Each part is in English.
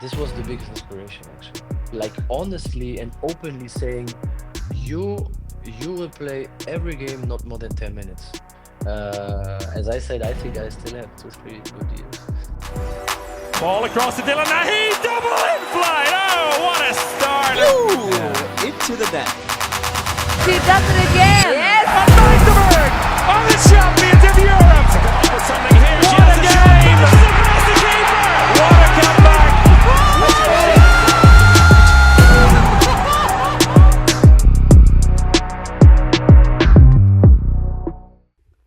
this was the biggest inspiration actually. Like honestly and openly saying, you you will play every game not more than 10 minutes. As I said, I think I still have 2 3 good years. Ball across to Dylan Mahé, double in flight. Oh, what a start! Into the net. She does it again. Yes. And Víctor are the champions of Europe. To come up with something here. What a game! Across the keeper. What a comeback!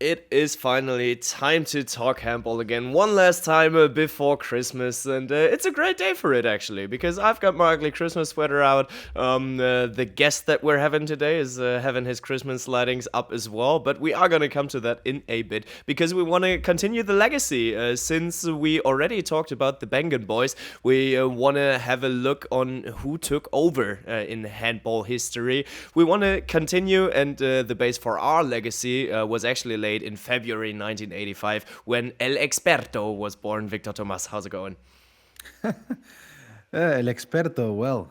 It is finally time to talk handball again, one last time before Christmas, and it's a great day for it actually, because I've got my ugly Christmas sweater out. The guest that we're having today is having his Christmas lightings up as well, but we are going to come to that in a bit, because we want to continue the legacy. Since we already talked about the Bengan Boys, we want to have a look on who took over in handball history. We want to continue, and the base for our legacy was actually laid in February 1985 when El Experto was born. Víctor, Tomàs, how's it going? El Experto, well,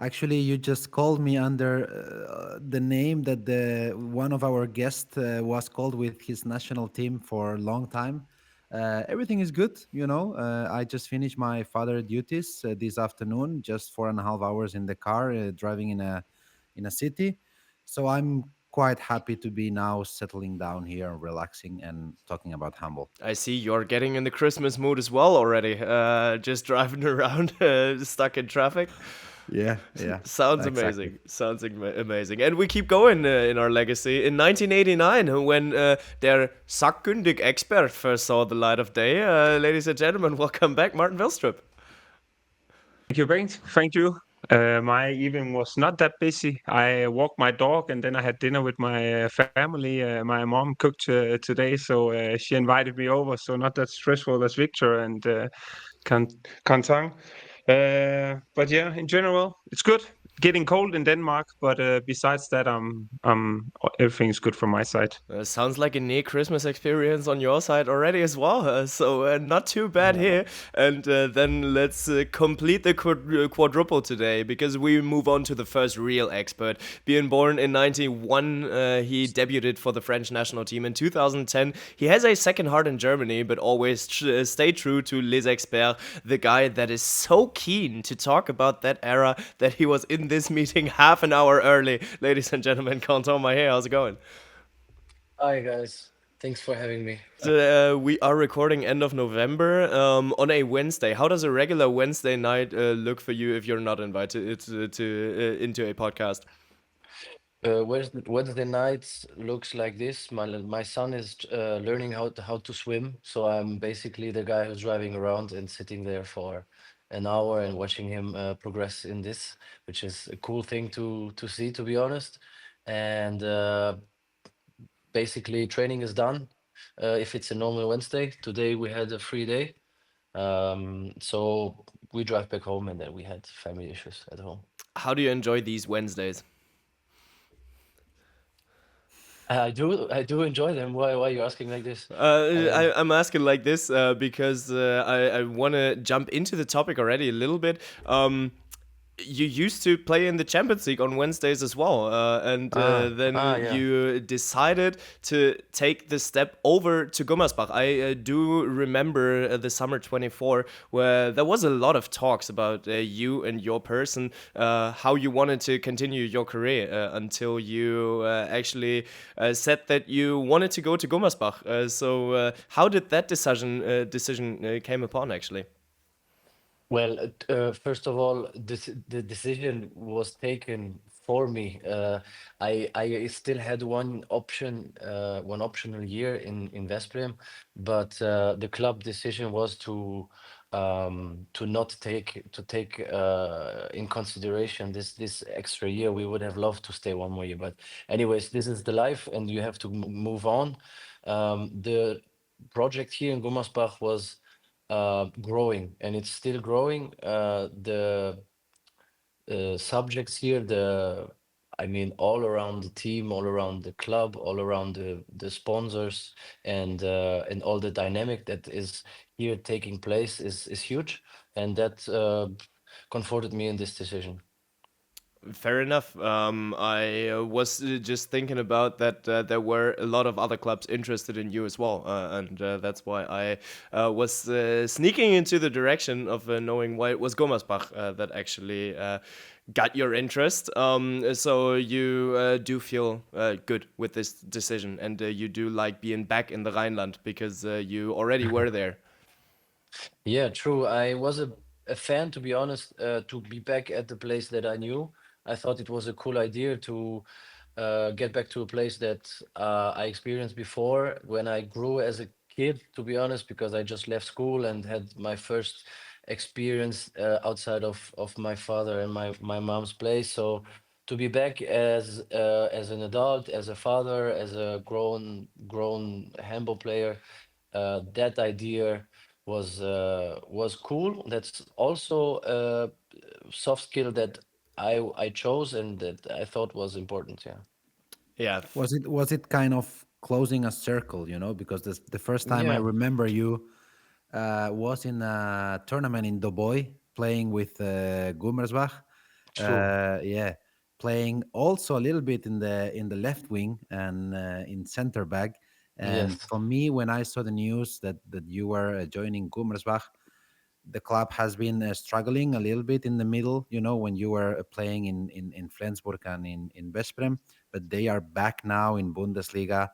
actually you just called me under the name that one of our guests was called with his national team for a long time. Everything is good, you know. I just finished my father duties this afternoon, just 4.5 hours in the car, driving in a city. So I'm quite happy to be now settling down here, relaxing, and talking about handball. I see you're getting in the Christmas mood as well already. Just driving around, stuck in traffic. Yeah. Sounds exactly. amazing. Sounds amazing. And we keep going in our legacy. In 1989, when their sakkundig expert first saw the light of day, ladies and gentlemen, welcome back, Martin Vilstrup. Thank you, Bengt. Thank you. My evening was not that busy. I walked my dog and then I had dinner with my family. My mom cooked today, so she invited me over. So not that stressful as Víctor and Kentin. But yeah, in general, it's good. Getting cold in Denmark, but besides that, everything's good from my side. Sounds like a near Christmas experience on your side already as well. So not too bad here. And then let's complete the quadruple today, because we move on to the first real expert. Being born in 91, he debuted for the French national team in 2010. He has a second heart in Germany, but always stay true to Les Experts, the guy that is so keen to talk about that era that he was in this meeting half an hour early. Ladies and gentlemen, Kentin Mahé, how's it going? Hi guys, thanks for having me. We are recording end of November on a Wednesday. How does a regular Wednesday night look for you if you're not invited into a podcast? Wednesday nights looks like this. My son is learning how to swim, so I'm basically the guy who's driving around and sitting there for an hour and watching him progress in this, which is a cool thing to see, to be honest. And basically, training is done. If it's a normal Wednesday, today we had a free day, so we drive back home, and then we had family issues at home. How do you enjoy these Wednesdays? I do enjoy them. Why are you asking like this? I'm asking like this because I want to jump into the topic already a little bit. You used to play in the Champions League on Wednesdays as well, and then yeah. you decided to take the step over to Gummersbach. I do remember the summer 24, where there was a lot of talks about you and your person, how you wanted to continue your career until you actually said that you wanted to go to Gummersbach. So how did that decision came upon actually? Well, first of all, the decision was taken for me. I still had one optional year in Veszprém, but the club decision was to not take in consideration this extra year. We would have loved to stay one more year, but anyways, this is the life, and you have to move on. The project here in Gummersbach was growing, and it's still growing. The subjects here, I mean, all around the team, all around the club, all around the sponsors, and all the dynamic that is here taking place is huge. and that comforted me in this decision. Fair enough. I was just thinking about that there were a lot of other clubs interested in you as well, and that's why I was sneaking into the direction of knowing why it was Gummersbach that actually got your interest. So you do feel good with this decision, and you do like being back in the Rhineland because you already were there. Yeah, true. I was a fan, to be honest, to be back at the place that I knew. I thought it was a cool idea to get back to a place that I experienced before when I grew as a kid, to be honest, because I just left school and had my first experience outside of my father and my mom's place. So to be back as an adult, as a father, as a grown handball player, that idea was cool. That's also a soft skill that I chose and that I thought was important. Yeah. Yeah. Was it kind of closing a circle, because the first time I Yeah. remember you was in a tournament in Doboj playing with Gummersbach. True. Yeah, playing also a little bit in the left wing and in center back. And Yes. for me, when I saw the news that you were joining Gummersbach, the club has been struggling a little bit in the middle, when you were playing in Flensburg and in Vesprem, but they are back now in Bundesliga,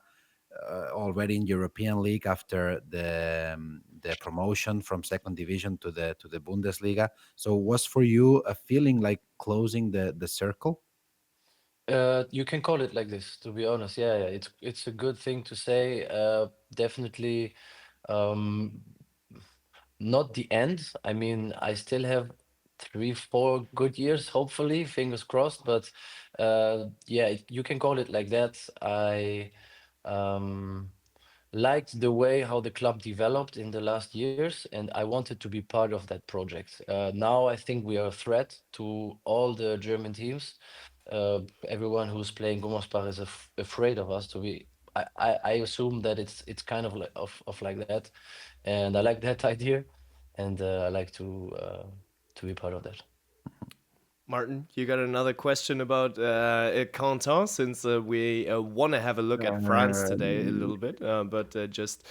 already in European League after the promotion from second division to the Bundesliga. So was for you a feeling like closing the circle? You can call it like this, to be honest. Yeah, yeah. It's a good thing to say. Definitely. Um, Not the end. I mean, I still have 3, 4 good years, hopefully, fingers crossed. But yeah, you can call it like that. I um, liked the way how the club developed in the last years, and I wanted to be part of that project. Now I think we are a threat to all the German teams. Everyone who's playing Gummersbach is afraid of us. To be, I assume that it's kind of like of like that, and I like that idea, and I like to be part of that. Martin, you got another question about Canton, since we want to have a look at France today a Um, little bit, but just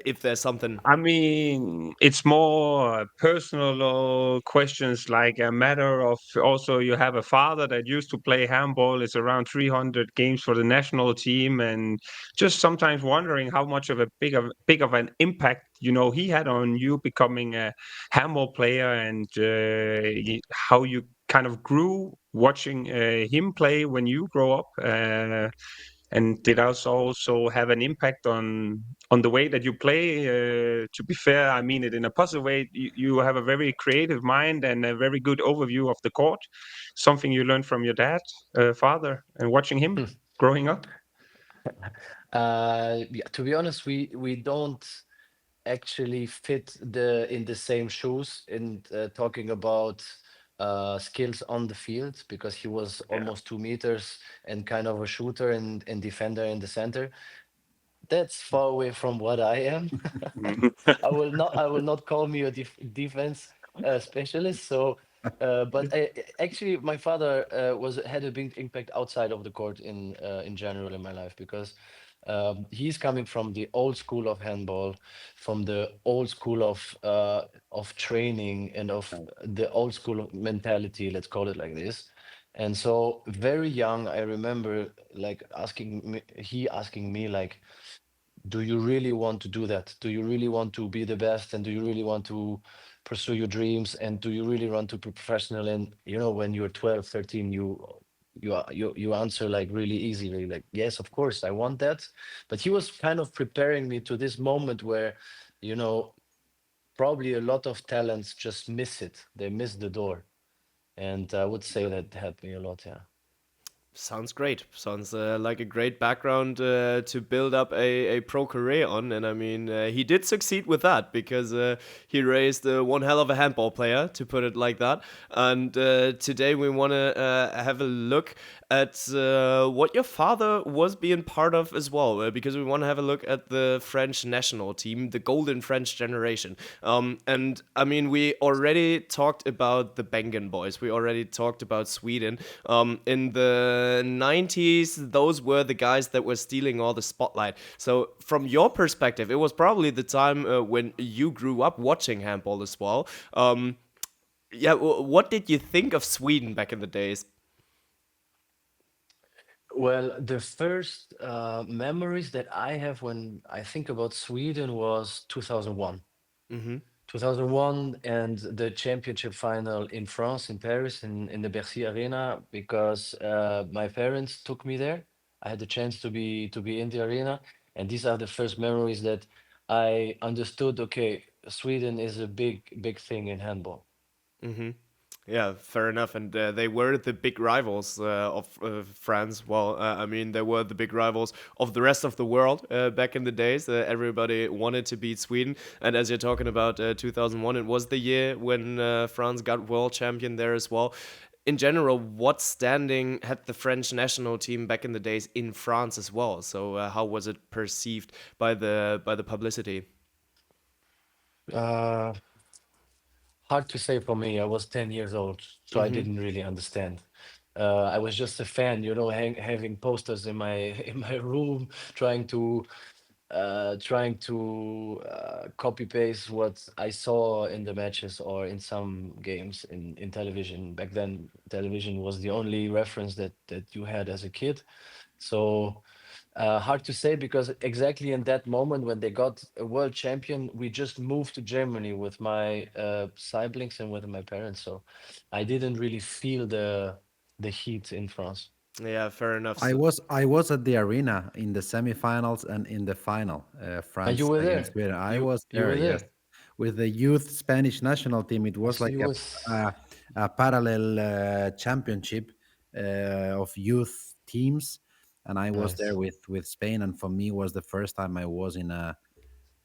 if there's something. I mean, it's more personal questions like a matter of also you have a father that used to play handball. It's around 300 games for the national team, and just sometimes wondering how much of a big of an impact he had on you becoming a handball player, and how you kind of grew watching him play when you grow up. And did also have an impact on the way that you play? To be fair, I mean it in a positive way. You have a very creative mind and a very good overview of the court, something you learned from your dad, father, and watching him growing up. Yeah, to be honest, we don't actually fit in the same shoes in talking about skills on the field, because he was Yeah. almost 2 meters and kind of a shooter and defender in the center. That's far away from what I am. Mhm. I will not call me a defense specialist. So, but actually, my father was had a big impact outside of the court in general in my life, because he's coming from the old school of handball, from the old school of training and of the old school of mentality. Let's call it like this. And so, very young, I remember like he asking me like, do you really want to do that? Do you really want to be the best? And do you really want to pursue your dreams? And do you really want to be professional? And when you're 12, 13, you answer like really easily, like, yes, of course, I want that. But he was kind of preparing me to this moment where, you know, probably a lot of talents just miss it. They miss the door. And I would say that helped me a lot, yeah. Sounds great. Sounds like a great background to build up a pro career on. And I mean, he did succeed with that because he raised one hell of a handball player, to put it like that. And today we want to have a look at what your father was being part of as well, because we want to have a look at the French national team, the golden French generation. And I mean, we already talked about the Bengan Boys. We already talked about Sweden. In the 90s, those were the guys that were stealing all the spotlight. So, from your perspective, it was probably the time when you grew up watching handball as well. Yeah, what did you think of Sweden back in the days? Well, the first memories that I have when I think about Sweden was 2001. Mm-hmm. 2001 and the championship final in France, in Paris, in the Bercy Arena, because my parents took me there. I had the chance to be in the arena, and these are the first memories that I understood. Okay, Sweden is a big thing in handball. Mm-hmm. Yeah, fair enough. And they were the big rivals of France. Well, I mean, they were the big rivals of the rest of the world back in the days. Everybody wanted to beat Sweden. And as you're talking about 2001, it was the year when France got world champion there as well. In general, what standing had the French national team back in the days in France as well? So how was it perceived by the publicity? Uh, Hard to say for me. I was 10 years old, so I Mm-hmm. didn't really understand. I was just a fan, having posters in my in my room, trying to copy paste what I saw in the matches or in some games in television. Back then, television was the only reference that you had as a kid. So hard to say because exactly in that moment when they got a world champion, we just moved to Germany with my siblings and with my parents. So I didn't really feel the heat in France. Yeah, fair enough. I was at the arena in the semifinals and in the final, And you France were against there. Sweden. I You was you there, were yes, there. with the youth Spanish national team. It was like It was a parallel championship of youth teams, and I was there nice. with Spain. And for me, was the first time I was in a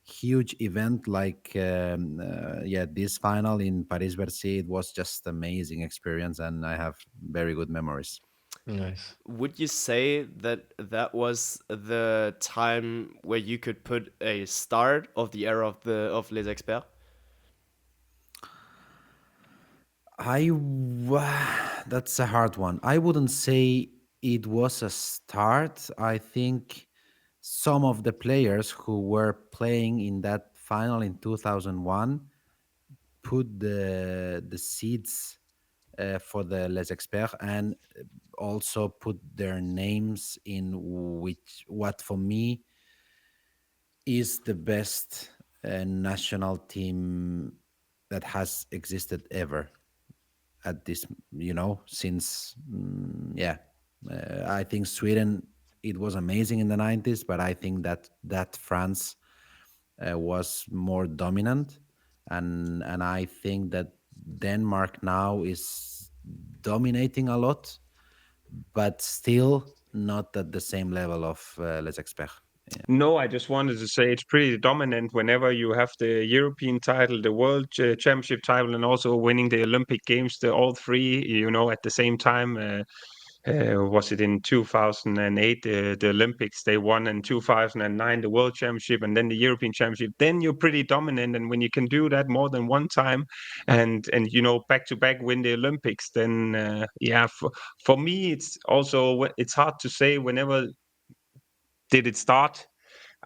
huge event like yeah, this final in Paris Bercy. It was just amazing experience, and I have very good memories. Nice. Would you say that that was the time where you could put a start of the era of Les Experts? That's a hard one. I wouldn't say it was a start. I think some of the players who were playing in that final in 2001 put the seeds for the Les Experts, and also put their names in which what for me is the best national team that has existed ever at this, since yeah, I think Sweden, it was amazing in the 90s, but I think that France was more dominant, and I think that Denmark now is dominating a lot, but still not at the same level of Les Experts. Yeah. No, I just wanted to say it's pretty dominant whenever you have the European title, the World Championship title, and also winning the Olympic Games, all three, at the same time. Was it in 2008, the Olympics they won, in 2009 the World Championship, and then the European Championship? Then you're pretty dominant, and when you can do that more than one time, and back to back win the Olympics, then yeah, for me it's hard to say whenever did it start.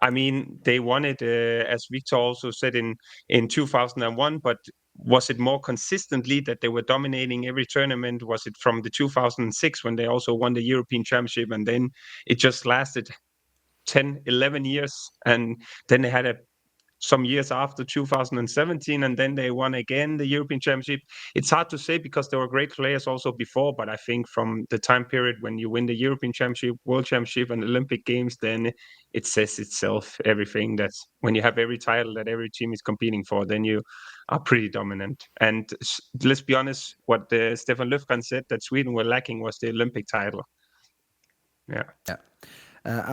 I mean, they won it, as Victor also said, in 2001, but was it more consistently that they were dominating every tournament? Was it from the 2006 when they also won the European Championship, and then it just lasted 10, 11 years, and then they had some years after 2017, and then they won again the European Championship? It's hard to say because there were great players also before, but I think from the time period when you win the European Championship, World Championship, and Olympic Games, then it says itself everything. That's when you have every title that every team is competing for, then you are pretty dominant. And let's be honest, what Stefan Lövgren said that Sweden were lacking was the Olympic title. Yeah. Yeah.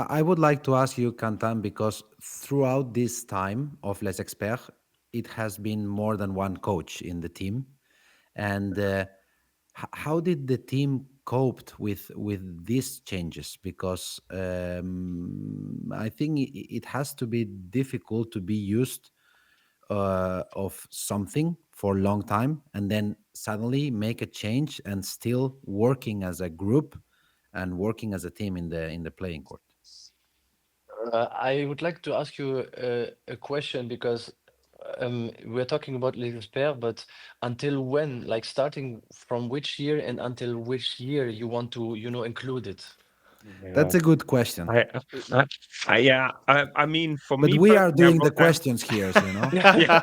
I would like to ask you, Kantan, because throughout this time of Les Experts, it has been more than one coach in the team. And how did the team coped with these changes? Because I think it has to be difficult to be used of something for a long time and then suddenly make a change and still working as a group and working as a team in the playing court. I would like to ask you a question because we're talking about Les Experts, but until when, like starting from which year and until which year you want to, include it? Yeah. That's a good question. I, I, yeah. I mean, for But me we are personally, I doing the wrote down. questions here, so, Yeah.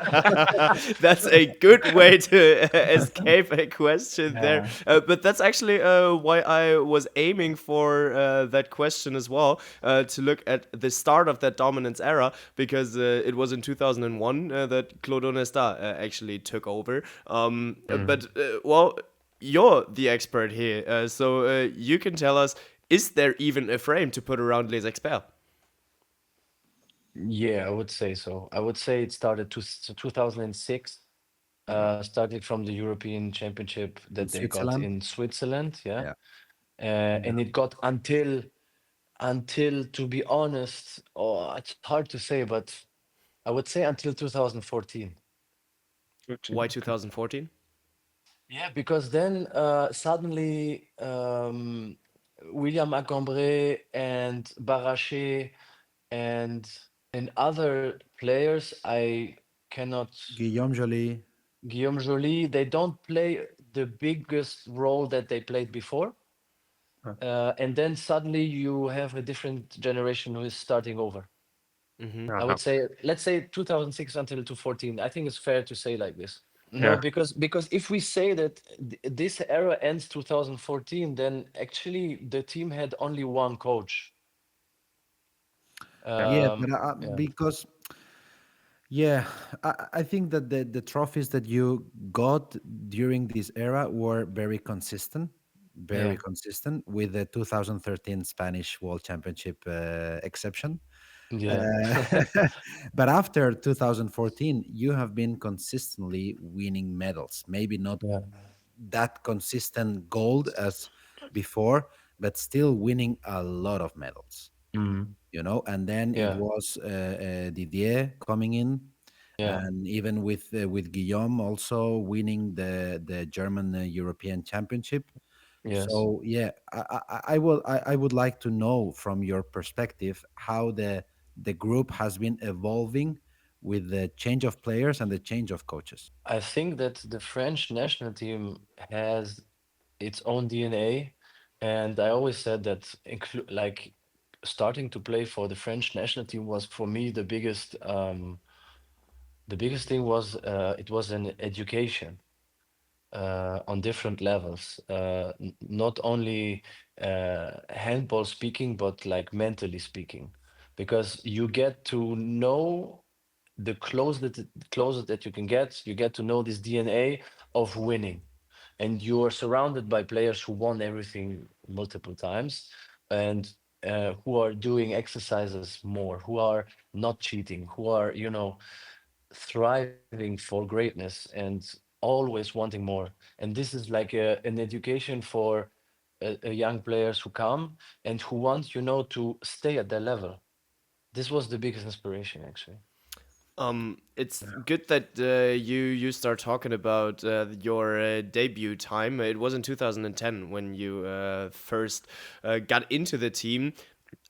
That's a good way to escape a question there. Yeah. But that's actually why I was aiming for that question as well, to look at the start of that dominance era, because it was in 2001 that Claude Onesta actually took over. But, well, you're the expert here, so you can tell us, is there even a frame to put around Les Experts? Yeah, I would say so. I would say it started 2006, starting from the European Championship in that they got Switzerland. in Switzerland, yeah. Yeah. And it got until, to be honest, oh, it's hard to say, but I would say until 2014. Why 2014? Yeah, because then suddenly William Acambre and Baraché and other players, I cannot, Guillaume Joly. Guillaume Joly, they don't play the biggest role that they played before. And then suddenly you have a different generation who is starting over. I would say, let's say 2006 until 2014. I think it's fair to say like this. No, Yeah. because if we say that this era ends 2014, then actually the team had only one coach. Yeah, Um, but yeah, because yeah, I think that the trophies that you got during this era were very yeah, consistent, with the 2013 Spanish World Championship exception. yeah, Uh, but after 2014, you have been consistently winning medals. Maybe not yeah, that consistent gold as before, but still winning a lot of medals. mm, And then it yeah, was Didier coming in, yeah, and even with Guillaume also winning the German European Championship. yes. So yeah, I would like to know from your perspective how the group has been evolving with the change of players and the change of coaches. I think that the French national team has its own DNA, and I always said that like starting to play for the French national team was for me the biggest thing was it was an education on different levels, not only handball speaking, but like mentally speaking, because you get to know the closest that you get to know this DNA of winning, and you are surrounded by players who won everything multiple times, and who are doing exercises more, who are not cheating, who are thriving for greatness and always wanting more. And this is like an education for young players who come and who want to stay at their level. This was the biggest inspiration, actually. It's good that you start talking about your debut time. It was in 2010 when you first got into the team.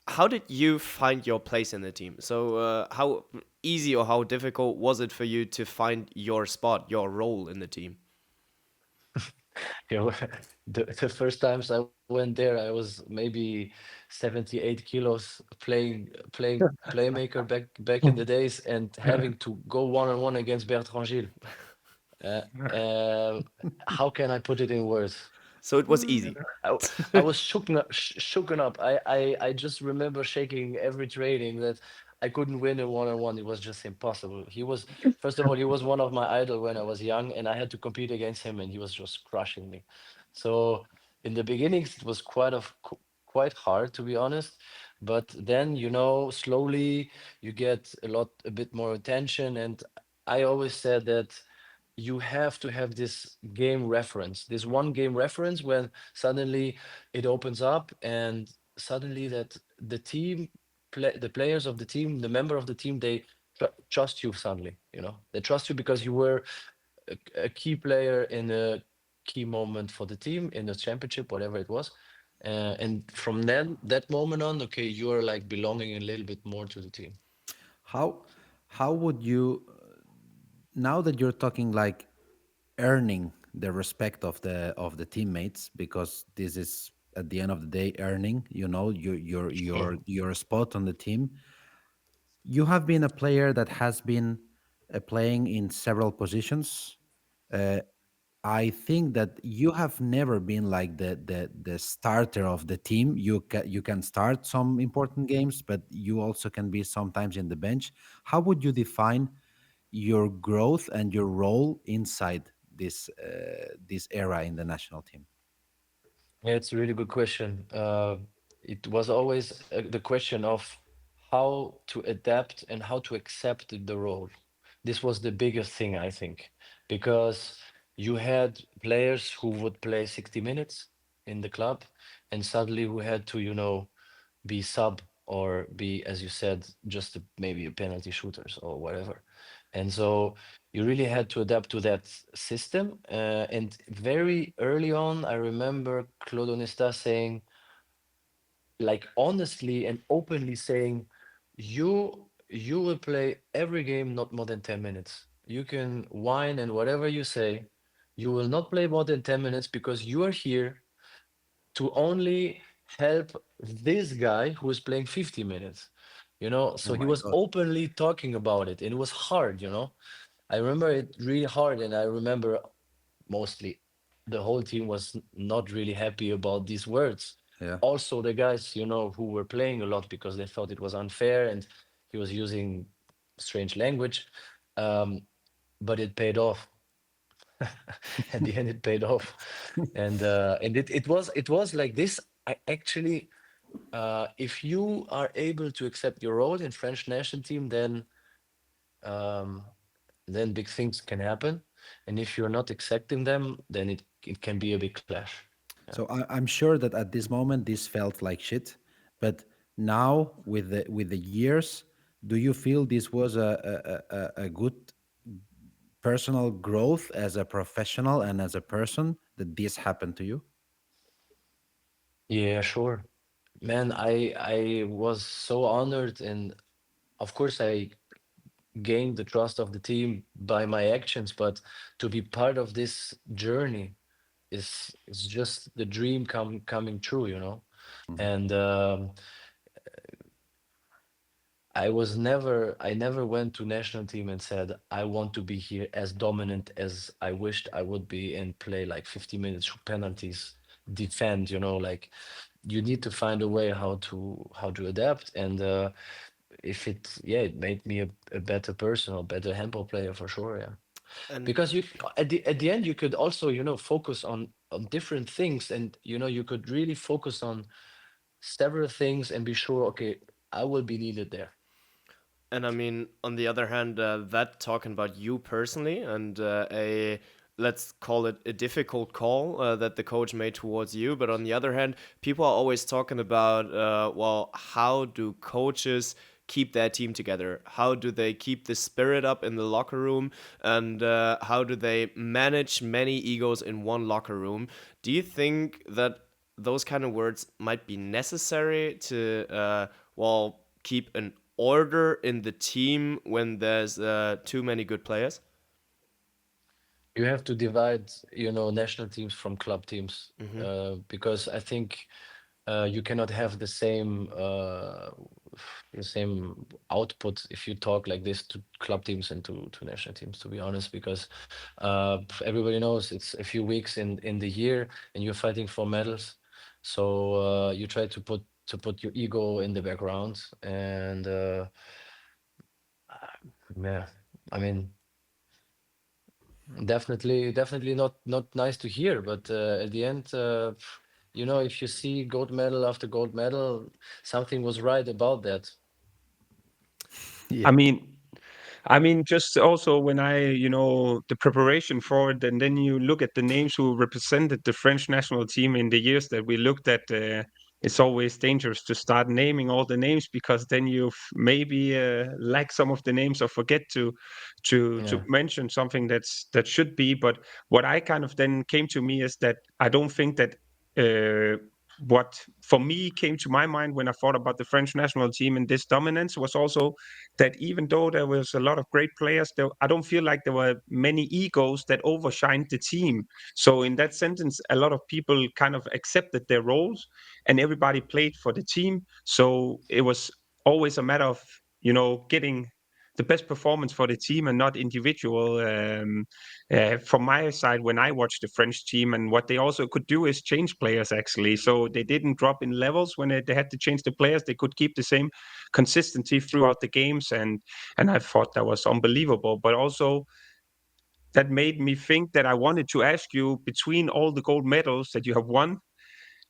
How did you find your place in the team? So how easy or how difficult was it for you to find your spot, your role in the team? you know, the first times I went there, I was maybe 78 kilos playing playmaker back in the days and having to go one-on-one against Bertrand Gilles. Uh, uh, how can I put it in words? So it was easy. I was shooken up. I just remember shaking every training that I couldn't win a one-on-one. It was just impossible. First of all, he was one of my idol when I was young, and I had to compete against him, and he was just crushing me. So in the beginnings, it was quite hard, to be honest. But then, slowly you get a bit more attention. And I always said that you have to have this game reference, this one game reference, when suddenly it opens up, and suddenly that the team, the players of the team, the member of the team, they trust you suddenly. They trust you because you were a key player in a key moment for the team in the championship, whatever it was. And from then, that moment on, okay, you are like belonging a little bit more to the team. How how would you, now that you're talking like earning the respect of the teammates, because this is at the end of the day earning, Sure. your spot on the team. You have been a player that has been playing in several positions. uh, I think that you have never been like the starter of the team. You can start some important games, but you also can be sometimes in the bench. How would you define your growth and your role inside this era in the national team? Yeah, it's a really good question. It was always the question of how to adapt and how to accept the role. This was the biggest thing, I think, because you had players who would play 60 minutes in the club, and suddenly who had to, be sub, or be, as you said, just maybe a penalty shooters or whatever. And so you really had to adapt to that system. And very early on, I remember Claude Onesta saying, like honestly and openly saying, you will play every game not more than 10 minutes. You can whine and whatever you say, you will not play more than 10 minutes, because you are here to only help this guy who is playing 50 minutes. Oh So he my was god. openly talking about it, and it was hard. I remember it really hard, and I remember mostly the whole team was not really happy about these words. Yeah. Also the guys, who were playing a lot, because they thought it was unfair, and he was using strange language. um, but it paid off. At the end, it paid off. And it was like this. I actually, if you are able to accept your role in French national team, um, then big things can happen. And if you're not accepting them, then it can be a big clash. Yeah. So I'm sure that at this moment this felt like shit, but now with the years, do you feel this was a good personal growth as a professional and as a person that this happened to you? Yeah, sure. Man, I was so honored, and of course I gained the trust of the team by my actions, but to be part of this journey is just the dream coming true. Mhm. And I never went to national team and said I want to be here as dominant as I wished I would be, and play like 50 minutes, shoot penalties, defend. Like, you need to find a way how to adapt. And if it made me a better person, or better handball player for sure. Yeah. And Because you, at the end, you could also, focus on different things, and you could really focus on several things and be sure, okay, I will be needed there. And I mean, on the other hand, that talking about you personally, and a, let's call it a difficult call that the coach made towards you. But on the other hand, people are always talking about, well, how do coaches keep their team together? How do they keep the spirit up in the locker room? And how do they manage many egos in one locker room? Do you think that those kind of words might be necessary to, well, keep an order in the team when there's too many good players? You have to divide, national teams from club teams, Hmm. because I think you cannot have the same output if you talk like this to club teams and to national teams, to be honest, because everybody knows it's a few weeks in the year, and you're fighting for medals. So you try to put your ego in the background. And yeah, I mean, definitely not nice to hear, but at the end, if you see gold medal after gold medal, something was right about that. Yeah. I mean, just also when the preparation for it, and then you look at the names who represented the French national team in the years that we looked at. It's always dangerous to start naming all the names, because then you maybe lack some of the names or forget to Yeah. mention something that should be. But what I kind of then came to me is that I don't think that. What for me came to my mind when I thought about the French national team and this dominance was also that even though there was a lot of great players, I don't feel like there were many egos that overshined the team. So in that sentence, a lot of people kind of accepted their roles, and everybody played for the team. So it was always a matter of getting the best performance for the team and not individual. From my side, when I watched the French team, and what they also could do is change players actually. So they didn't drop in levels when they had to change the players. They could keep the same consistency throughout the games, and I thought that was unbelievable. But also that made me think that I wanted to ask you, between all the gold medals that you have won,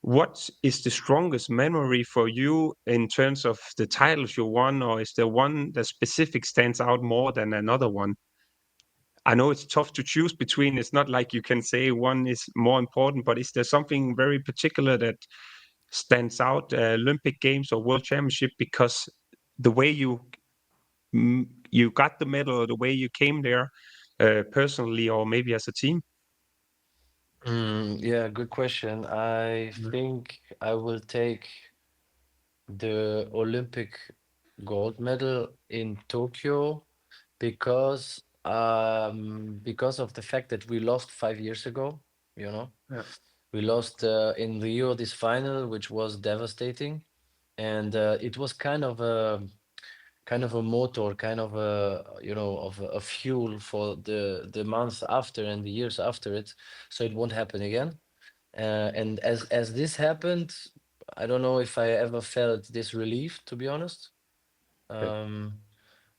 what is the strongest memory for you in terms of the titles you won, or is there one that specific stands out more than another one? I know it's tough to choose between. It's not like you can say one is more important, but is there something very particular that stands out, Olympic Games or World Championship, because the way you got the medal, or the way you came there, personally, or maybe as a team? Yeah, good question. I think I will take the Olympic gold medal in Tokyo because of the fact that we lost 5 years ago, you know. Yeah. We lost in Rio this final, which was devastating, and it was kind of a motor, kind of a fuel for the months after and the years after it, so it won't happen again. And as this happened, I don't know if I ever felt this relief, to be honest. Okay. Um,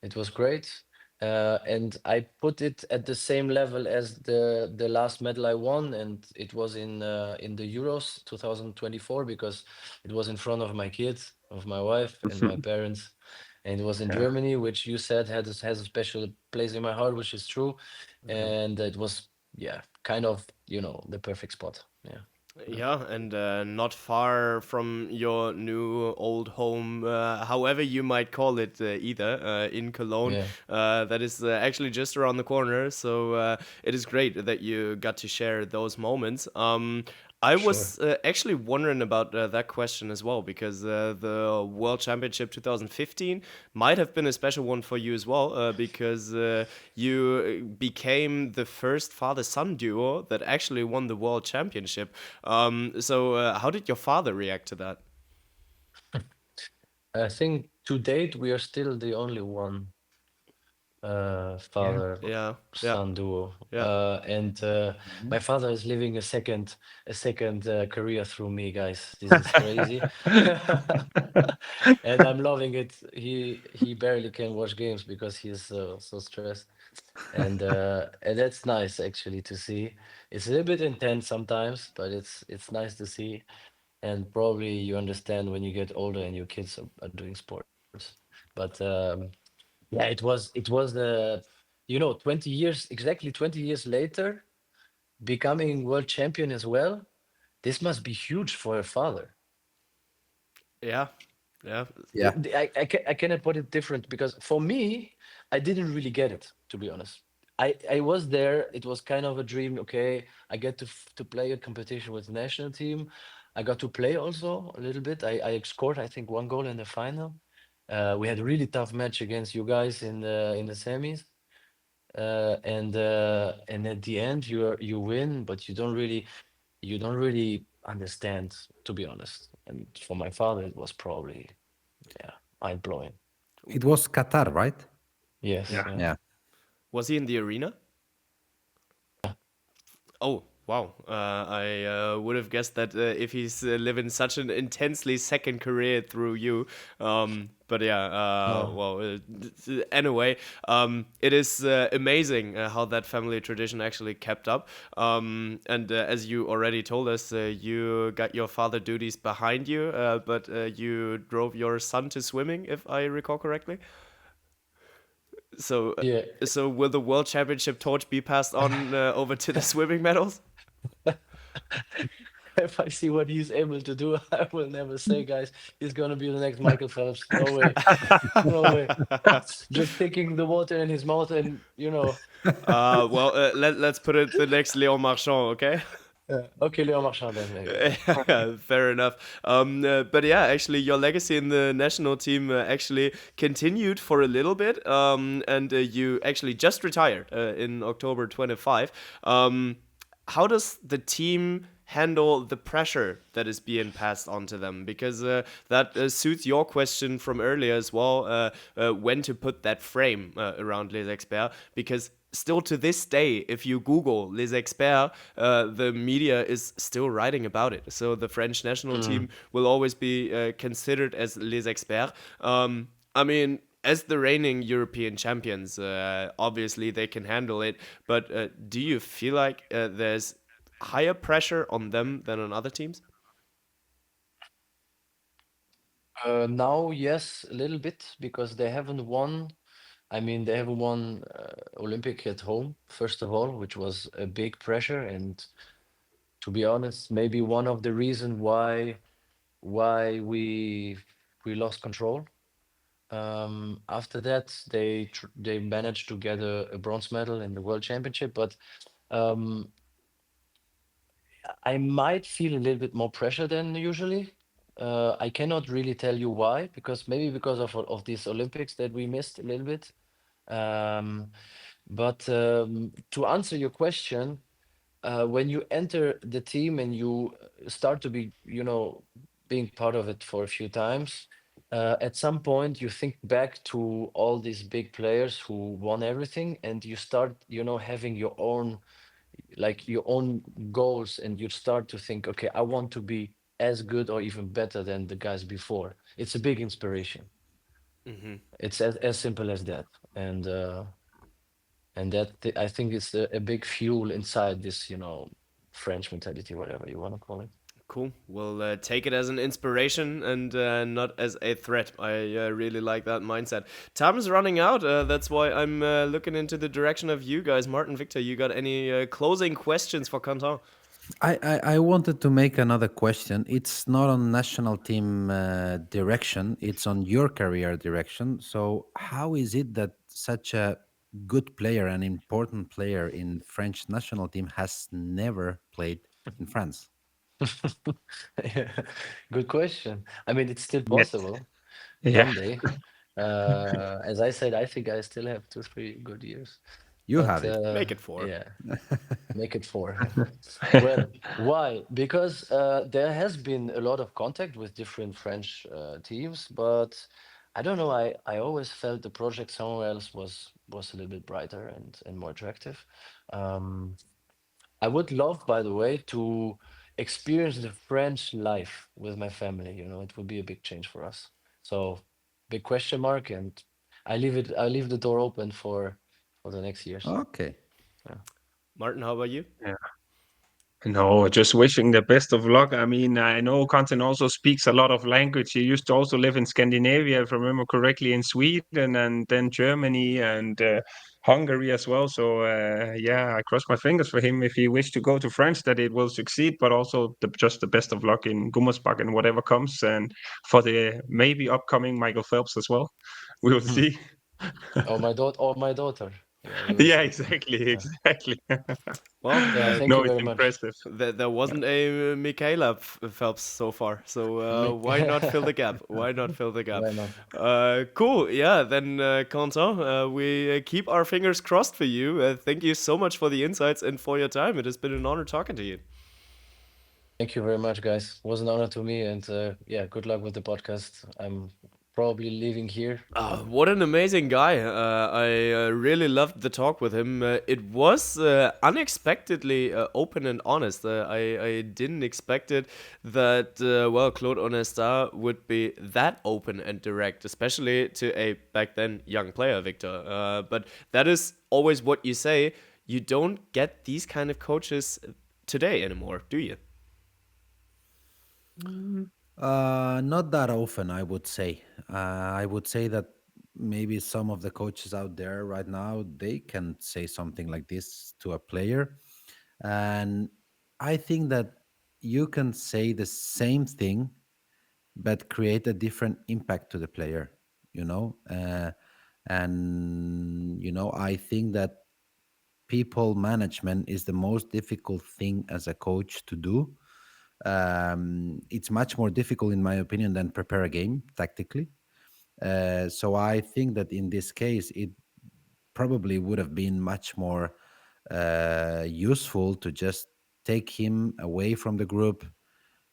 it was great. And I put it at the same level as the last medal I won, and it was in the Euros 2024, because it was in front of my kids, of my wife and my parents, and it was in Yeah. Germany, which you said has a special place in my heart, which is true. And it was, yeah, kind of, the perfect spot. Yeah. Yeah, and not far from your new old home, however you might call it, either, in Cologne. Yeah. That is actually just around the corner, so it is great that you got to share those moments. I Sure. was actually wondering about that question as well, because the World Championship 2015 might have been a special one for you as well, because you became the first father-son duo that actually won the World Championship. So how did your father react to that? I think to date we are still the only one Yeah. father Yeah, yeah, son duo, yeah. and my father is living a second career through me, guys. This is crazy. And I'm loving it. He barely can watch games because he's so stressed, and that's nice actually to see. It's a little bit intense sometimes, but it's nice to see. And probably you understand when you get older and your kids are doing sports. But yeah, it was 20 years, exactly 20 years later, becoming world champion as well. This must be huge for a father. Yeah, yeah. Yeah. I cannot put it different, because for me, I didn't really get it, to be honest. I was there. It was kind of a dream. Okay, I get to play a competition with the national team. I got to play also a little bit. I scored, I think, one goal in the final. We had a really tough match against you guys in the semis. And at the end you win, but you don't really understand, to be honest. And for my father, it was probably, yeah, mind blowing. It was Qatar, right? Yes, Yeah. yeah. Yeah. Was he in the arena? Oh, Wow, I would have guessed that if he's living such an intensely second career through you. But yeah, No. well, anyway, it is amazing how that family tradition actually kept up. And as you already told us, you got your father duties behind you, but you drove your son to swimming, if I recall correctly. So, Yeah. so will the World Championship torch be passed on over to the swimming medals? If I see what he's able to do, I will never say, guys, he's gonna be the next Michael Phelps. No way. No way. Just taking the water in his mouth and, Well, let's put it the next Léon Marchand, okay? okay, Léon Marchand then maybe. Fair enough. But yeah, actually, your legacy in the national team actually continued for a little bit, and you actually just retired in October 25. How does the team handle the pressure that is being passed on to them? Because that suits your question from earlier as well, when to put that frame around Les Experts, because still to this day, if you Google Les Experts, the media is still writing about it. So the French national team will always be considered as Les Experts. I mean, as the reigning European champions, obviously they can handle it. But do you feel like there's higher pressure on them than on other teams? Now, yes, a little bit because they haven't won. I mean, they haven't won Olympic at home, first of all, which was a big pressure. And to be honest, maybe one of the reasons why we lost control. After that, they managed to get a bronze medal in the World Championship, but um, I might feel a little bit more pressure than usually. I cannot really tell you why, because maybe because of these Olympics that we missed a little bit. Um, but to answer your question, when you enter the team and you start to be, being part of it for a few times, at some point you think back to all these big players who won everything, and you start, having your own goals, and you start to think, okay, I want to be as good or even better than the guys before. It's a big inspiration. It's as simple as that. And I think it's a big fuel inside this, French mentality, whatever you want to call it. Cool. We'll take it as an inspiration and not as a threat. I really like that mindset. Time is running out. That's why I'm looking into the direction of you guys. Martin, Victor, you got any closing questions for Kentin? I wanted to make another question. It's not on national team direction, it's on your career direction. So, how is it that such a good player, an important player in French national team, has never played in France? Yeah, good question. I mean, it's still Yes. possible Yeah. someday. As I said, I think I still have 2, 3 good years. You But have it. Make it 4. yeah, make it 4. Well, why? Because there has been a lot of contact with different French teams, but I don't know. I always felt the project somewhere else was a little bit brighter and more attractive. Um, I would love, by the way, to experience the French life with my family. It would be a big change for us. So, big question mark, and I leave the door open for the next years. Okay. Martin, how about you? No, just wishing the best of luck. I mean, I know Content also speaks a lot of language. He used to also live in Scandinavia, if I remember correctly, in Sweden and then Germany and Hungary as well. So, yeah, I cross my fingers for him if he wished to go to France that it will succeed, but also just the best of luck in Gummersbach and whatever comes, and for the maybe upcoming Michael Phelps as well. We will see. Or my daughter. Yeah, we will Yeah, see. exactly, Yeah. exactly. Well, Yeah, thank No, you it's very much. impressive. there wasn't a Michaela Phelps so far, so why not fill the gap? Why not fill the gap? Why not? Cool. Yeah. Then, Kentin, we keep our fingers crossed for you. Thank you so much for the insights and for your time. It has been an honor talking to you. Thank you very much, guys. It was an honor to me, and yeah, good luck with the podcast. I'm probably living here. What an amazing guy. I really loved the talk with him. It was unexpectedly open and honest. I didn't expect it that, well, Claude Onesta would be that open and direct, especially to a back then young player, Victor. But that is always what you say. You don't get these kind of coaches today anymore, do you? Not that often, I would say. I would say that maybe some of the coaches out there right now, they can say something like this to a player. And I think that you can say the same thing, but create a different impact to the player, you know? I think that people management is the most difficult thing as a coach to do. It's much more difficult, in my opinion, than prepare a game tactically. So I think that in this case, it probably would have been much more useful to just take him away from the group,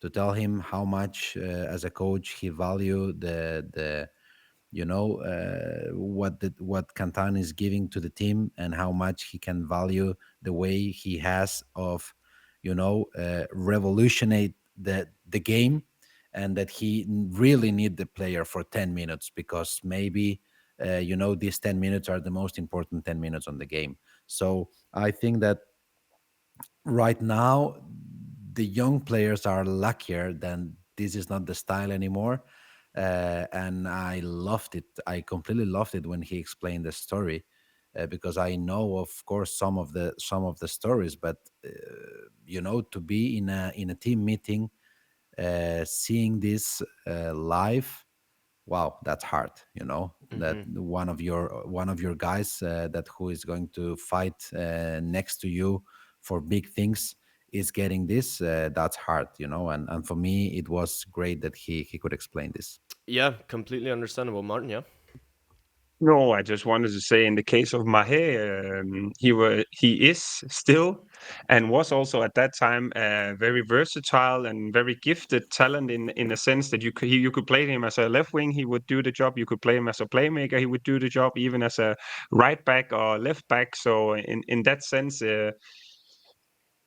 to tell him how much, as a coach, he value the what Cantan is giving to the team, and how much he can value the way he has of revolutionate the game, and that he really need the player for 10 minutes, because maybe these 10 minutes are the most important 10 minutes on the game. So I think that right now the young players are luckier than this is not the style anymore. And I loved it. I completely loved it when he explained the story, because I know, of course, some of the stories, but to be in a team meeting, seeing this live, wow, that's hard. That one of your guys, that who is going to fight next to you for big things, is getting this. That's hard. And for me, it was great that he could explain this. Yeah, completely understandable, Martin. Yeah. No, I just wanted to say in the case of Mahé, he is still and was also at that time very versatile and very gifted talent in a sense that you could play him as a left wing, he would do the job. You could play him as a playmaker, he would do the job, even as a right back or left back. So in that sense,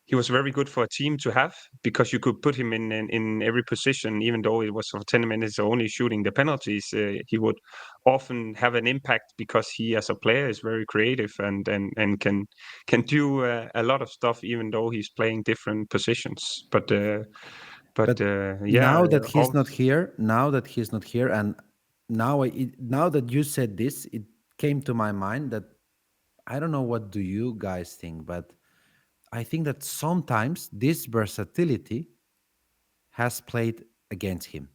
he was very good for a team to have, because you could put him in every position. Even though it was for 10 minutes only shooting the penalties, he would often have an impact, because he as a player is very creative and can do a lot of stuff, even though he's playing different positions. But But yeah, now that he's not here, and now that you said this, it came to my mind that I don't know, what do you guys think, but I think that sometimes this versatility has played against him,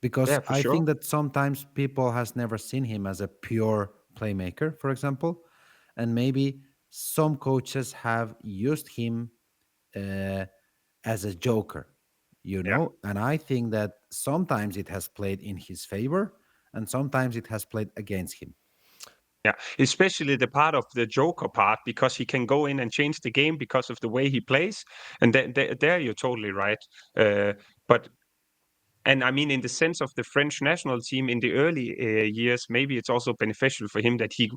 because yeah, for I think sure. that sometimes people has never seen him as a pure playmaker, for example, and maybe some coaches have used him uh, as a joker, Yeah. and I think that sometimes it has played in his favor, and sometimes it has played against him. Yeah, especially the part of the Joker part, because he can go in and change the game because of the way he plays, and there you're totally right. But and I mean, in the sense of the French national team in the early years, maybe it's also beneficial for him that he,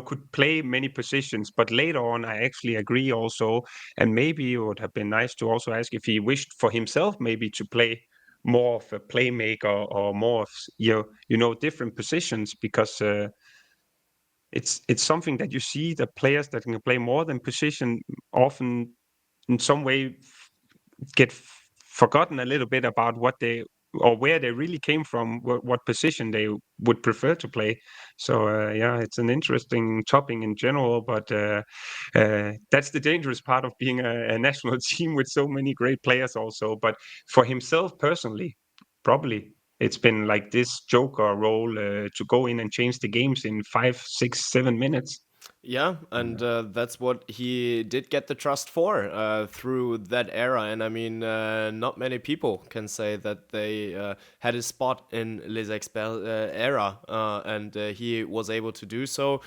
could play many positions. But later on, I actually agree also, and maybe it would have been nice to also ask if he wished for himself maybe to play more of a playmaker or more of different positions, because. It's something that you see the players that can play more than position often in some way get forgotten a little bit about what they or where they really came from, what position they would prefer to play. So yeah, it's an interesting topic in general, but that's the dangerous part of being a national team with so many great players also. But for himself personally, probably it's been like this joker role to go in and change the games in 5, 6, 7 minutes. Yeah, and that's what he did get the trust for through that era. And I mean, not many people can say that they had a spot in Les Experts era, and he was able to do so.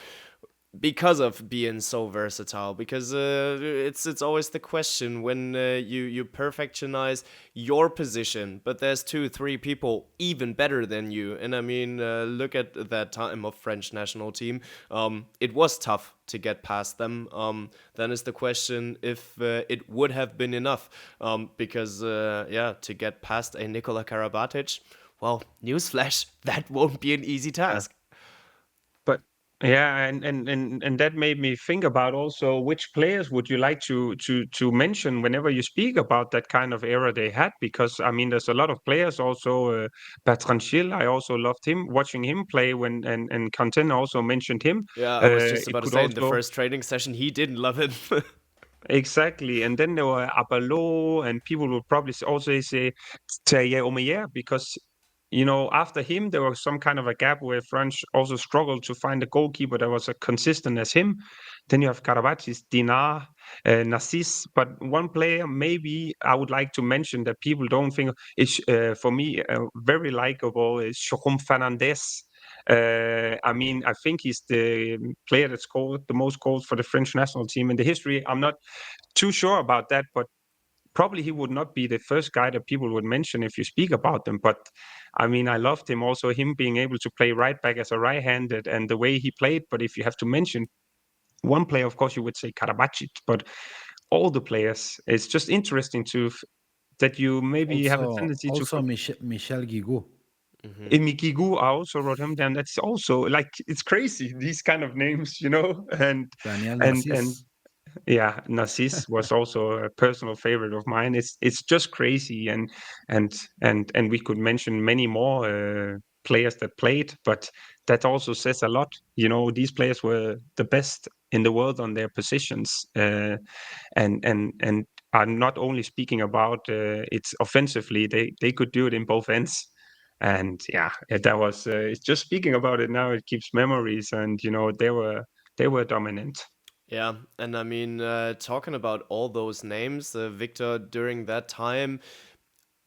because of being so versatile. Because it's always the question when you perfectionize your position, but there's 2 3 people even better than you. And I mean, look at that time of French national team. It was tough to get past them. Then is the question if it would have been enough. Because yeah, to get past a Nikola Karabatic, well, newsflash, that won't be an easy task. But yeah, and that made me think about also which players would you like to mention whenever you speak about that kind of era they had? Because I mean, there's a lot of players also. Bertrand Schill, I also loved him watching him play when and Kentin also mentioned him. Yeah, I was just It about to could say in the also first training session, he didn't love him. exactly, and then there were Abalo, and people would probably also say Thierry Omeyer because after him there was some kind of a gap where France also struggled to find a goalkeeper that was as consistent as him. Then you have Karabatic, Dinar, Narcisse, but one player maybe I would like to mention that people don't think is for me very likable is Jérôme Fernandez. I mean, I think he's the player that scored the most goals for the French national team in the history. I'm not too sure about that, but probably he would not be the first guy that people would mention if you speak about them. But I mean, I loved him also, him being able to play right back as a right-handed and the way he played. But if you have to mention one player, of course, you would say Karabatic. But all the players, it's just interesting that you maybe have a tendency to Also Michel Guigou. Mhm. Mikigu, I also wrote him down. That's also like it's crazy these kind of names, and Daniel and Narcisse. yeah, Narcisse was also a personal favorite of mine. It's just crazy, and we could mention many more players that played, but that also says a lot. These players were the best in the world on their positions, and I'm not only speaking about it's offensively. They could do it in both ends. And yeah, that was it's just speaking about it now. It keeps memories, and they were dominant. Yeah, and I mean, talking about all those names, Victor, during that time,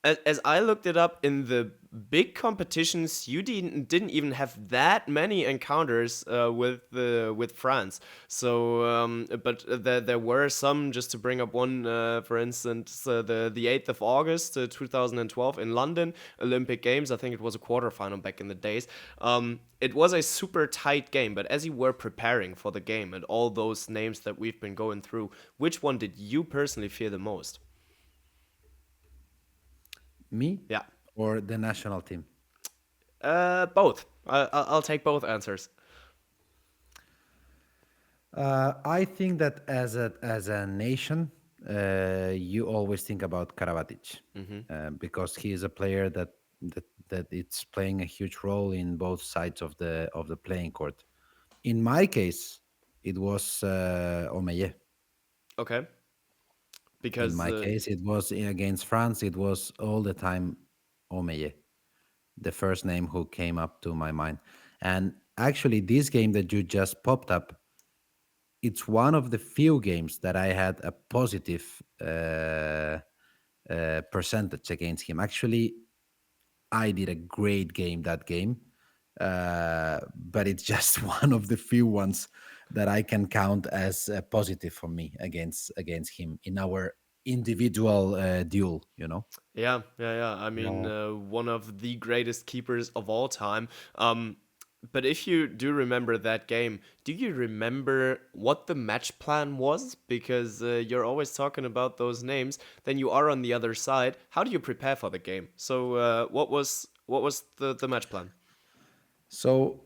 as I looked it up in the big competitions, you didn't even have that many encounters with France. So, but there were some. Just to bring up one, for instance, the 8th of August, 2012 in London Olympic Games. I think it was a quarterfinal back in the days. It was a super tight game, but as you were preparing for the game and all those names that we've been going through, which one did you personally fear the most? Me Yeah. or the national team? Both. I'll take both answers. I think that as a nation, you always think about Karabatic because he is a player that it's playing a huge role in both sides of the playing court. In my case, it was Omeyer. Okay. In Because my case, it was against France. It was all the time Omeyer, the first name who came up to my mind. And actually, this game that you just popped up, it's one of the few games that I had a positive percentage against him. Actually, I did a great game that game, but it's just one of the few ones that I can count as a positive for me against him in our individual duel. yeah. I mean, Yeah. one of the greatest keepers of all time. But if you do remember that game, do you remember what the match plan was? Because you're always talking about those names. Then you are on the other side. How do you prepare for the game? So, what was the match plan? So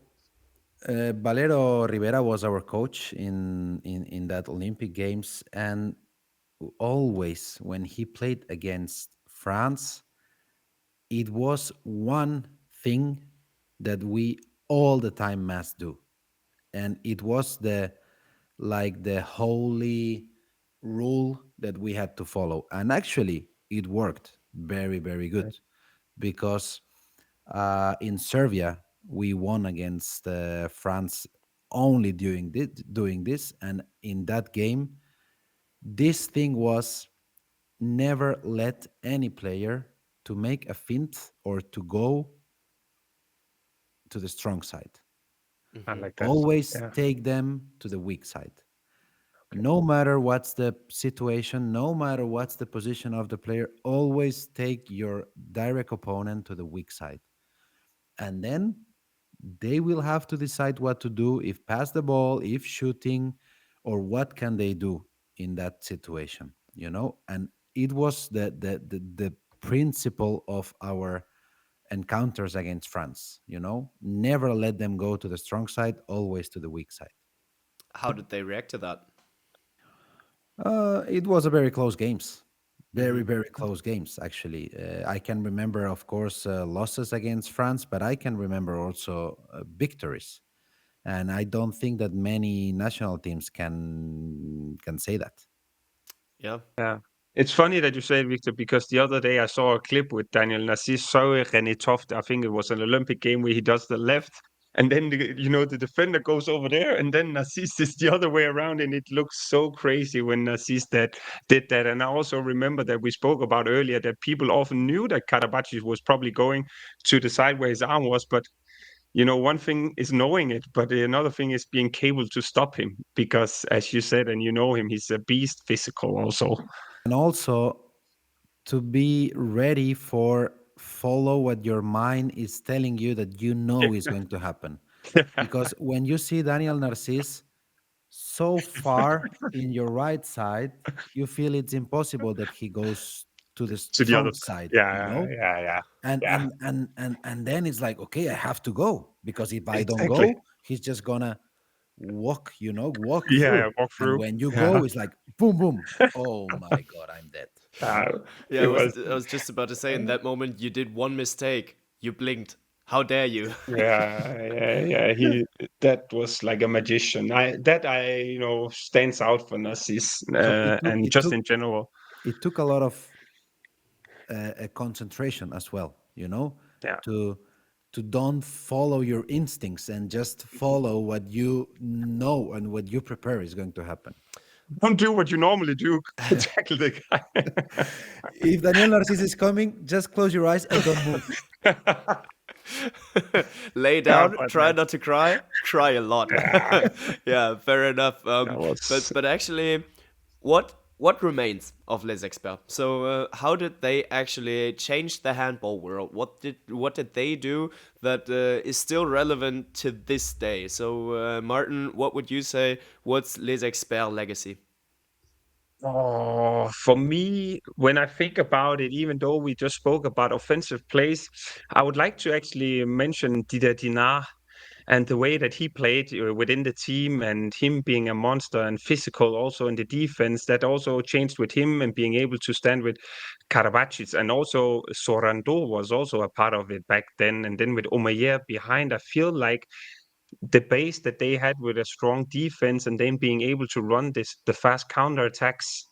Valero Rivera was our coach in that Olympic Games, and always when he played against France, it was one thing that we all the time must do, and it was the holy rule that we had to follow. And actually it worked very, very good because in Serbia we won against France only doing this. And in that game, this thing was never let any player to make a feint or to go to the strong side. I like that. Always Yeah. take them to the weak side. No matter what's the situation, no matter what's the position of the player, always take your direct opponent to the weak side. And then they will have to decide what to do, if pass the ball, if shooting, or what can they do in that situation, And it was the principle of our encounters against France, Never let them go to the strong side, always to the weak side. How did they react to that? It was a very close games, very Hmm. very close games. Actually, I can remember, of course, losses against France, but I can remember also victories, and I don't think that many national teams can say that. Yeah. Yeah. It's funny that you say it, Victor, because the other day I saw a clip with Daniel Narcisse sorry René Toft. I think it was an Olympic game where he does the left, and then the defender goes over there, and then Narcisse is the other way around, and it looks so crazy when Narcisse did that. And I also remember that we spoke about earlier that people often knew that Karabatic was probably going to the side where his arm was, but one thing is knowing it, but another thing is being able to stop him because, as you said, and him, he's a beast physical also. And also to be ready for follow what your mind is telling you that is going to happen. Because when you see Daniel Narcisse so far in your right side, you feel it's impossible that he goes to the To the other strong side. side, Yeah, yeah, yeah. and Yeah, and then it's like, okay, I have to go, because if I don't exactly. go, he's just gonna walk Yeah, through. walk And through. when you Yeah. go, it's like boom boom. Oh my god, I'm dead. Uh, Yeah, it was, I was just about to say, in that moment you did one mistake. You blinked. How dare you? yeah. That was like a magician. Stands out for Narcisse, So and just in general. it took a lot of a concentration as well, Yeah. to don't follow your instincts and just follow what you know and what you prepare is going to happen. Don't do what you normally do. Tackle the guy. If Daniel Narcisse is coming, just close your eyes and don't move. Lay Yeah, down, but try not to cry, cry a lot. yeah, Yeah, fair enough. that was. But actually, what remains of Les Experts? So how did they actually change the handball world? What did they do that is still relevant to this day? So Martin, what would you say? What's Les Experts' legacy? Oh, for me, when I think about it, even though we just spoke about offensive plays, I would like to actually mention Didier Dinard and the way that he played within the team and him being a monster and physical also in the defense. That also changed with him and being able to stand with Karabatic, and also Sorando was also a part of it back then. And then with Omeyer behind, I feel like the base that they had with a strong defense and then being able to run the fast counterattacks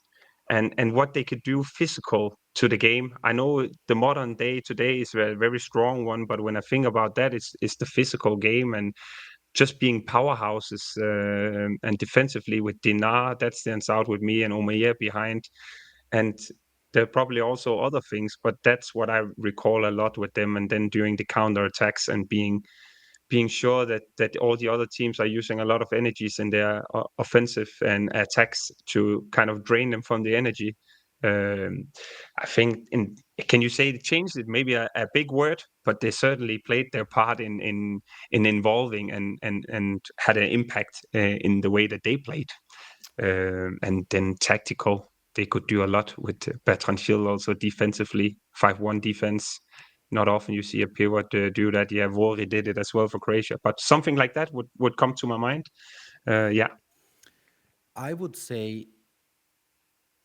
and what they could do physical to the game. I know the modern day today is a very strong one, but when I think about that, it's the physical game and just being powerhouses, and defensively with Dinar, that stands out with me, and Omeyer behind. And there are probably also other things, but that's what I recall a lot with them. And then during the counterattacks and being sure that all the other teams are using a lot of energies in their offensive and attacks to kind of drain them from the energy. Um, I think can you say it changed it? Maybe a big word, but they certainly played their part in involving and had an impact in the way that they played. And then tactical, they could do a lot with Bertrand Schill also defensively, 5-1 defense. Not often you see a pivot do that. Yeah, Vori did it as well for Croatia, but something like that would come to my mind. Yeah, I would say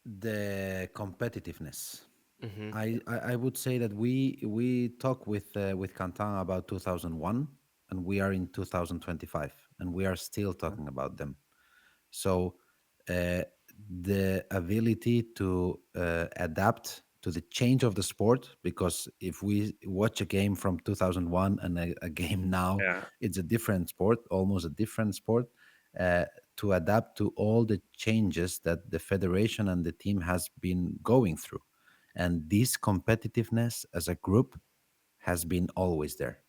the competitiveness. I would say that we talk with Cantin about 2001, and we are in 2025, and we are still talking about them. So uh, the ability to adapt to the change of the sport, because if we watch a game from 2001 and a game now, yeah, it's a different sport, almost a different sport. uh, to adapt to all the changes that the federation and the team has been going through, and this competitiveness as a group has been always there,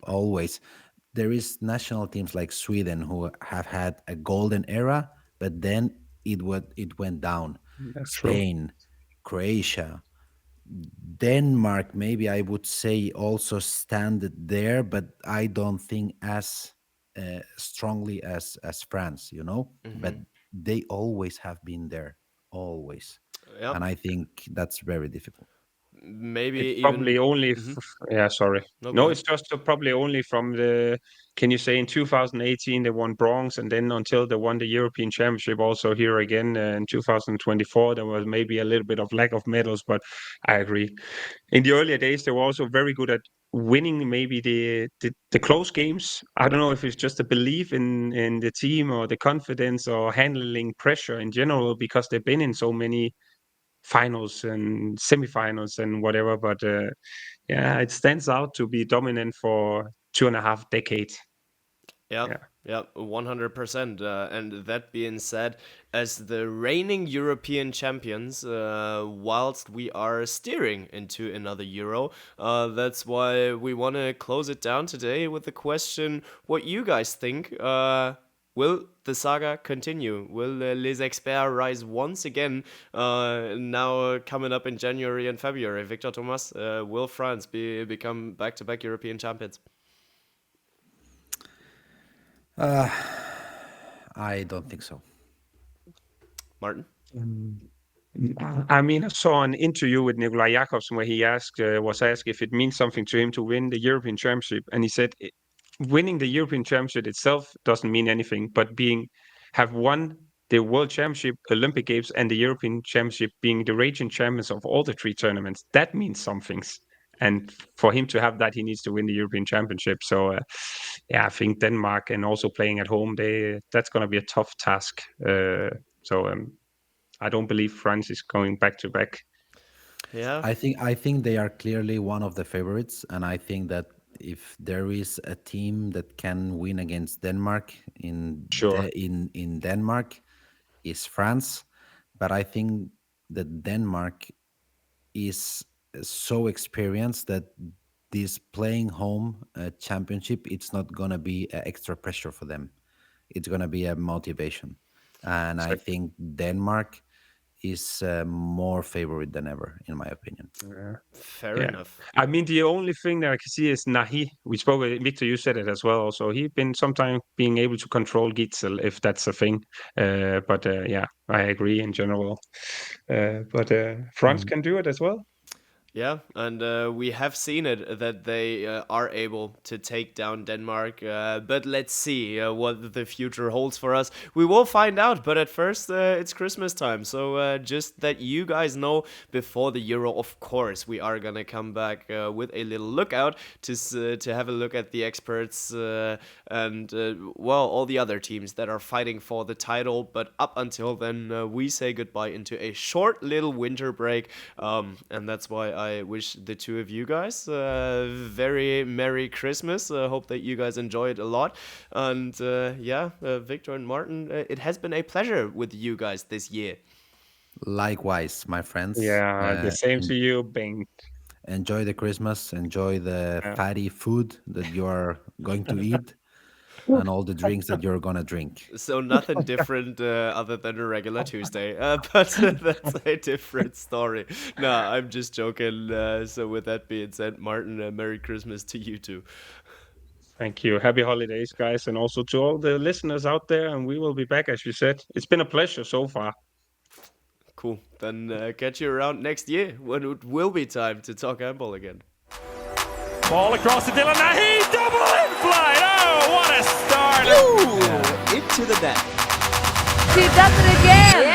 always. there is national teams like Sweden who have had a golden era, but then it went down. That's true. Spain, Croatia, Denmark, maybe I would say also stand there, but I don't think as strongly as France, you know. But they always have been there, always, Yep. and I think that's very difficult. Maybe It's even. probably only, yeah, sorry. No, go No, ahead. it's just probably only from the, can you say in 2018 they won bronze, and then until they won the European Championship also here again in 2024, there was maybe a little bit of lack of medals, but I agree. In the earlier days, they were also very good at winning maybe the close games. I don't know if it's just a belief in the team or the confidence or handling pressure in general, because they've been in so many finals and semifinals and whatever, but yeah, it stands out to be dominant for 2.5 decades. Yeah, Yeah. yeah, 100%. And that being said, as the reigning European champions, whilst we are steering into another Euro, that's why we want to close it down today with the question: what you guys think? Will the saga continue? Will Les Experts rise once again? Now coming up in January and February, Víctor, Tomàs, will France become back-to-back European champions? I don't think so. Martin? I mean, I saw an interview with Nikola Jakobsen where he was asked if it means something to him to win the European Championship, and he said winning the European Championship itself doesn't mean anything, but have won the World Championship, Olympic Games, and the European Championship, being the reigning champions of all the 3 tournaments, that means some things. And for him to have that, he needs to win the European Championship. So, yeah, I think Denmark, and also playing at home, that's going to be a tough task. I don't believe France is going back to back. Yeah. I think they are clearly one of the favorites, and I think that if there is a team that can win against Denmark Sure. in Denmark, is France. But I think that Denmark is so experienced that this playing home championship, it's not gonna be extra pressure for them. It's gonna be a motivation, and I think Denmark is more favorite than ever, in my opinion. Fair Yeah. enough. I mean, the only thing that I can see is Mahé. We spoke with Víctor, you said it as well. So he's been sometimes being able to control Gitzel, if that's a thing. But yeah, I agree in general. But France can do it as well. Yeah, and we have seen it that they are able to take down Denmark. But let's see what the future holds for us. We will find out. But at first, it's Christmas time. So just that you guys know, before the Euro, of course, we are gonna come back with a little lookout to have a look at the experts and well, all the other teams that are fighting for the title. But up until then, we say goodbye into a short little winter break, and that's why I wish the two of you guys very Merry Christmas. Hope that you guys enjoy it a lot. And yeah, Víctor and Martin, it has been a pleasure with you guys this year. Likewise, my friends. Yeah, the same to you, Bengt. Enjoy the Christmas. Enjoy the fatty food that you are going to eat, and all the drinks that you're gonna drink. So nothing different other than a regular Tuesday, but that's a different story. No, I'm just joking. So with that being said, Martin, Merry Christmas to you too. Thank you. Happy holidays, guys, and also to all the listeners out there. And we will be back, as you said. It's been a pleasure so far. Cool. Then catch you around next year when it will be time to talk handball again. Ball across to Dylan Mahé, double in flight. Oh, what a start! Ooh, into the net. She does it again.